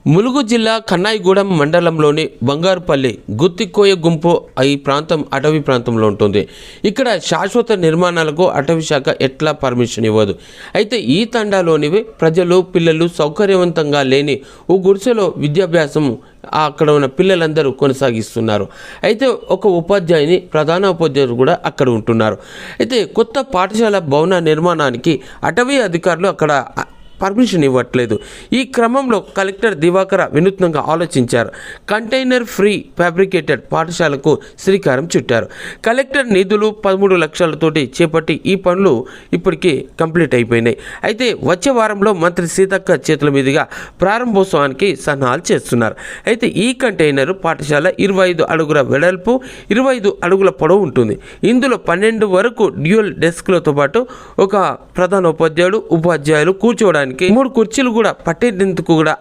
ములుగు జిల్లా కన్నాయిగూడెం మండలంలోని బంగారుపల్లి గుత్తికోయ గుంపు ఈ ప్రాంతం అటవీ ప్రాంతంలో ఉంటుంది. ఇక్కడ శాశ్వత నిర్మాణాలకు అటవీ శాఖ ఎట్లా పర్మిషన్ ఇవ్వదు. అయితే ఈ తండాలోనివి ప్రజలు పిల్లలు సౌకర్యవంతంగా లేని ఓ గుడిసెలో విద్యాభ్యాసం అక్కడ ఉన్న పిల్లలందరూ కొనసాగిస్తున్నారు. అయితే ఒక ఉపాధ్యాయుని ప్రధాన ఉపాధ్యాయులు కూడా అక్కడ ఉంటున్నారు. అయితే కొత్త పాఠశాల భవన నిర్మాణానికి అటవీ అధికారులు అక్కడ పర్మిషన్ ఇవ్వట్లేదు. ఈ క్రమంలో కలెక్టర్ దివాకర వినూత్నంగా ఆలోచించారు. కంటైనర్ ఫ్రీ ఫ్యాబ్రికేటెడ్ పాఠశాలకు శ్రీకారం చుట్టారు. కలెక్టర్ నిధులు 13 లక్షలతోటి చేపట్టి ఈ పనులు ఇప్పటికీ కంప్లీట్ అయిపోయినాయి. అయితే వచ్చే వారంలో మంత్రి సీతక్క చేతుల మీదుగా ప్రారంభోత్సవానికి సన్నాహాలు చేస్తున్నారు. అయితే ఈ కంటైనర్ పాఠశాల 25 అడుగుల వెడల్పు 25 అడుగుల పొడవు ఉంటుంది. ఇందులో 12 వరకు డ్యూయల్ డెస్క్లతో పాటు ఒక ప్రధాన ఉపాధ్యాయులు కూర్చోవడానికి 3 కుర్చీలు కూడా పట్టేందుకు కూడా